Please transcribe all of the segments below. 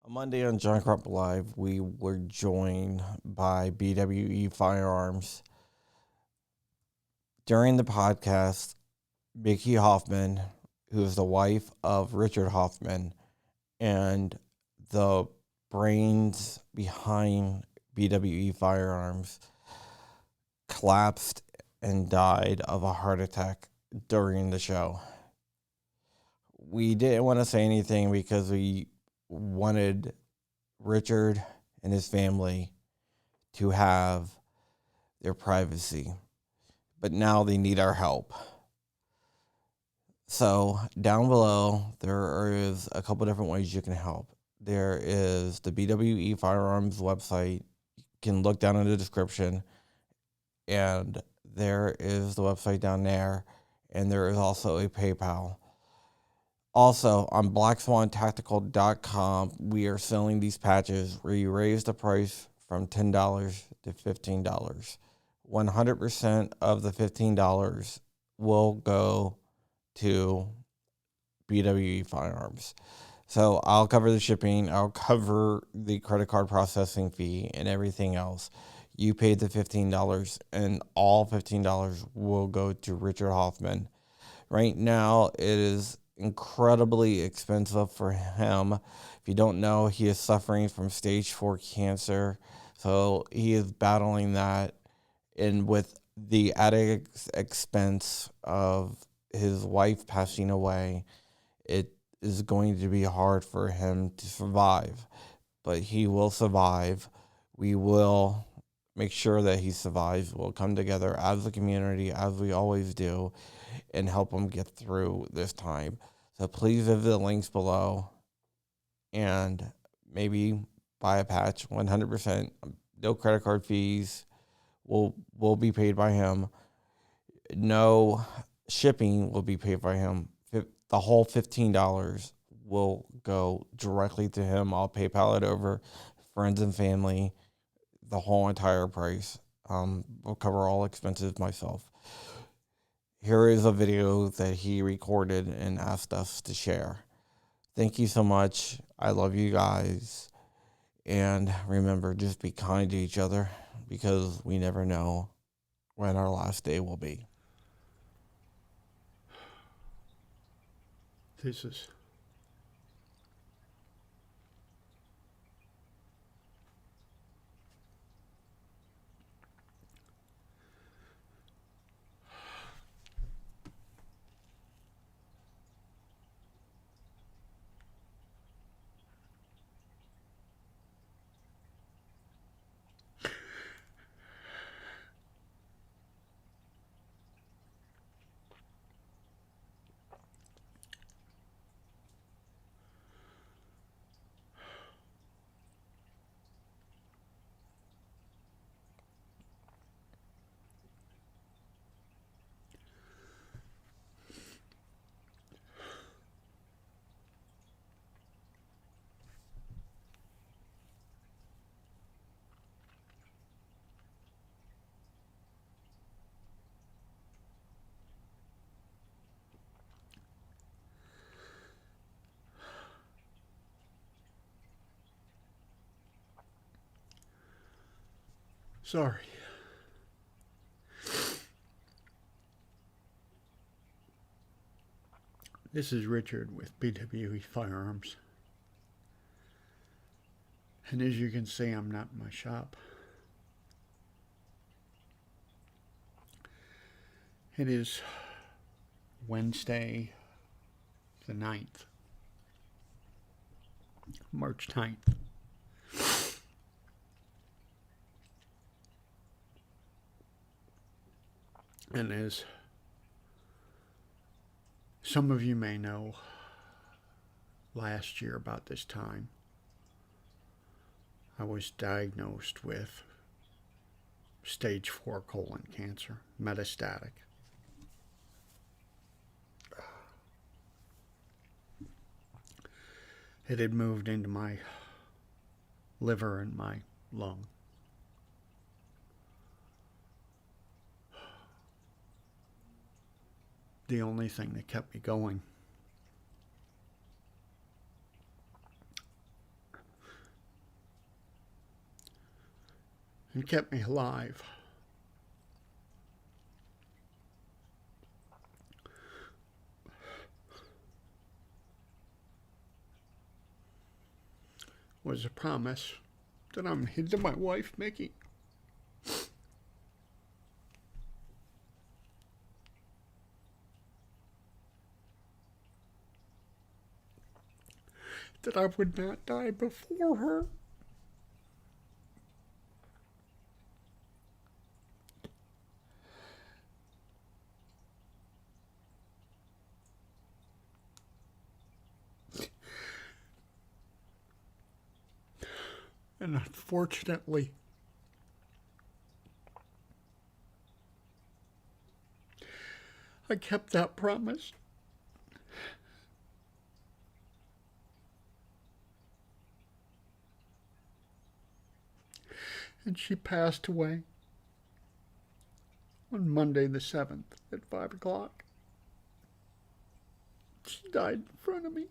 On Monday on John Crop Live, we were joined by BWE Firearms. During the podcast, Micki Hoffman, who is the wife of Richard Hoffman and the brains behind BWE Firearms, collapsed and died of a heart attack during the show. We didn't want to say anything because we wanted Richard and his family to have their privacy, but now they need our help. So down below, there is a couple different ways you can help. There is the BWE Firearms website. You can look down in the description, and there is the website down there, and there is also a PayPal. Also, on BlackSwanTactical.com, we are selling these patches where you raise the price from $10 to $15. 100% of the $15 will go to BWE Firearms. So I'll cover the shipping, I'll cover the credit card processing fee and everything else. You paid the $15, and all $15 will go to Richard Hoffman. Right now, it is incredibly expensive for him. If you don't know, he is suffering from stage 4 cancer. So he is battling that. And with the added expense of his wife passing away, it is going to be hard for him to survive. But he will survive. We will make sure that he survives. We'll come together as a community, as we always do, and help him get through this time. So please visit the links below and maybe buy a patch. 100%, no credit card fees will be paid by him. No shipping will be paid by him. The whole $15 will go directly to him. I'll PayPal it over, friends and family, the whole entire price. I'll cover all expenses myself. Here is a video that he recorded and asked us to share. Thank you so much. I love you guys. And remember, just be kind to each other, because we never know when our last day will be. This is sorry. This is Richard with BWE Firearms. And as you can see, I'm not in my shop. It is Wednesday the 9th, March 9th. And as some of you may know, last year about this time, I was diagnosed with stage 4 colon cancer, metastatic. It had moved into my liver and my lung. The only thing that kept me going and kept me alive. Was a promise that I made to my wife, Micki. That I would not die before her. And unfortunately, I kept that promise. And she passed away on Monday the 7th at 5 o'clock. She died in front of me.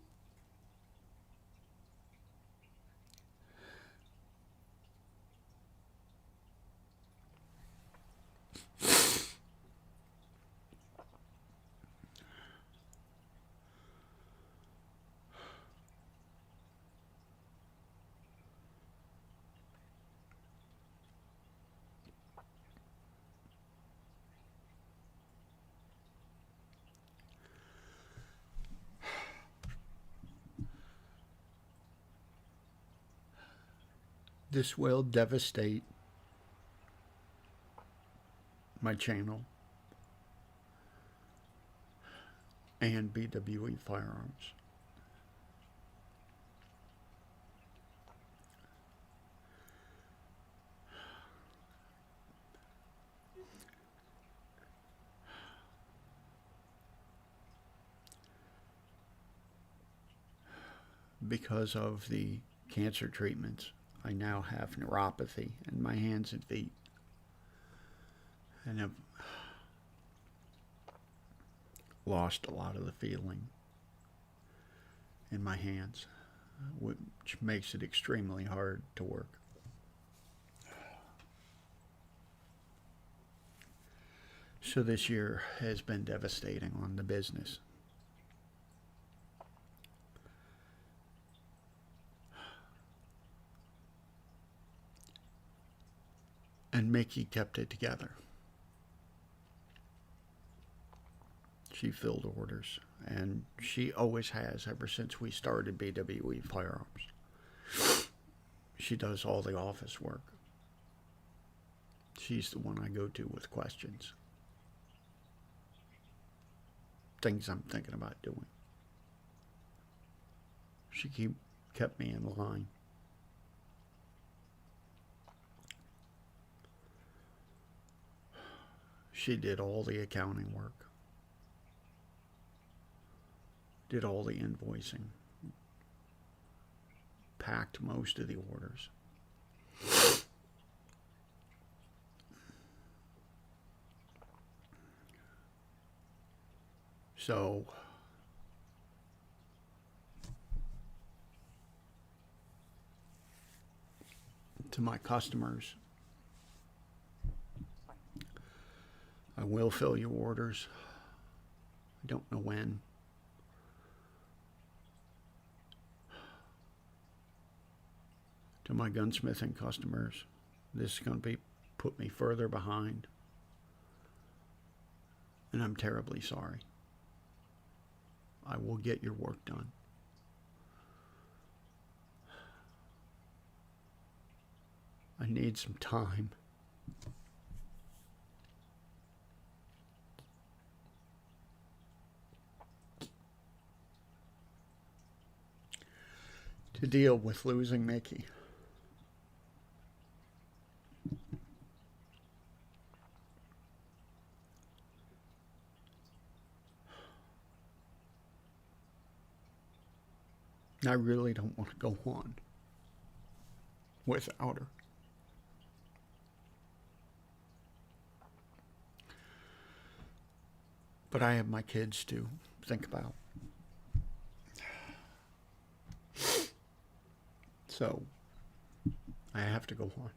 This will devastate my channel and BWE Firearms. Because of the cancer treatments, I now have neuropathy in my hands and feet, and have lost a lot of the feeling in my hands, which makes it extremely hard to work. So this year has been devastating on the business. And Micki kept it together. She filled orders, and she always has ever since we started BWE Firearms. She does all the office work. She's the one I go to with questions. Things I'm thinking about doing. She kept me in line. She did all the accounting work, did all the invoicing, packed most of the orders. So, to my customers, I will fill your orders. I don't know when. To my gunsmithing customers, this is going to put me further behind. And I'm terribly sorry. I will get your work done. I need some time. To deal with losing Micki. I really don't want to go on without her. But I have my kids to think about. So, I have to go on.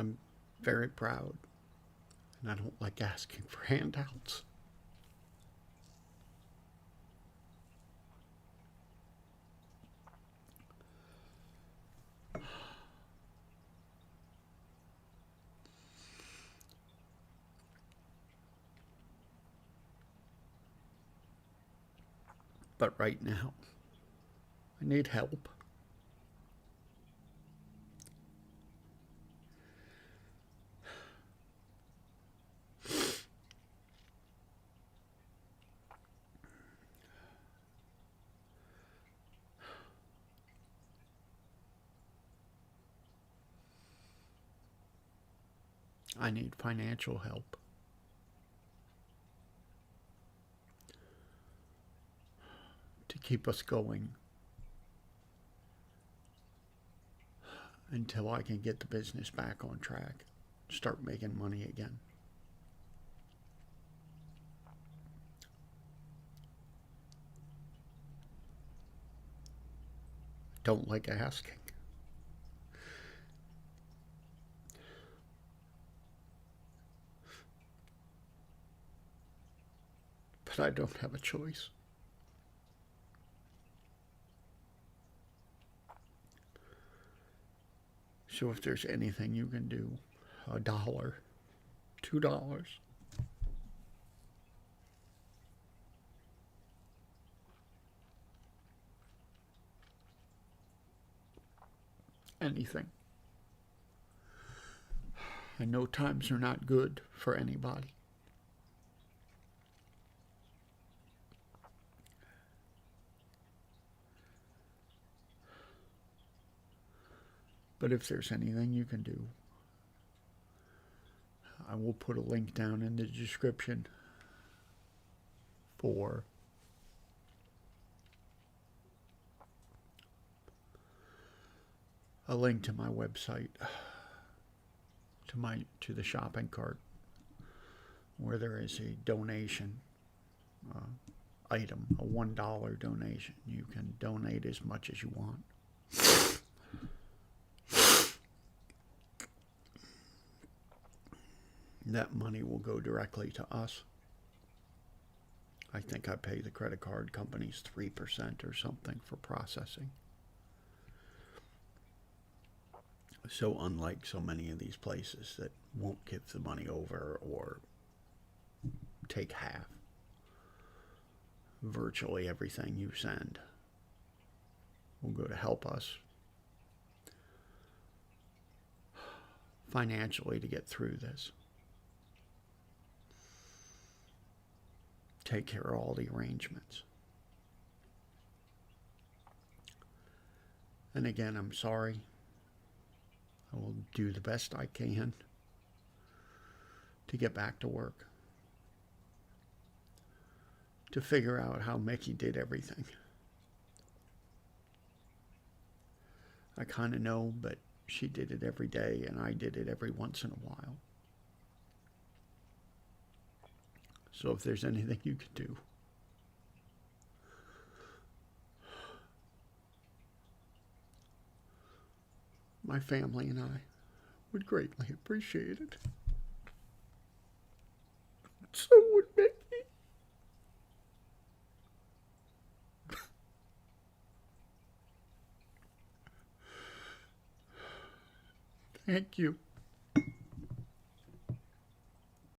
I'm very proud, and I don't like asking for handouts. But right now, I need help. I need financial help to keep us going until I can get the business back on track, start making money again. Don't like asking. But I don't have a choice. So if there's anything you can do, $1, $2, anything. I know times are not good for anybody. But if there's anything you can do, I will put a link down in the description for a link to my website, to the shopping cart, where there is a donation item, a $1 donation. You can donate as much as you want. That money will go directly to us. I think I pay the credit card companies 3% or something for processing. So unlike so many of these places that won't give the money over or take half, virtually everything you send will go to help us financially to get through this. Take care of all the arrangements. And again, I'm sorry. I will do the best I can to get back to work, to figure out how Micki did everything. I kind of know, but she did it every day, and I did it every once in a while. So if there's anything you can do, my family and I would greatly appreciate it. So would Micki. Thank you.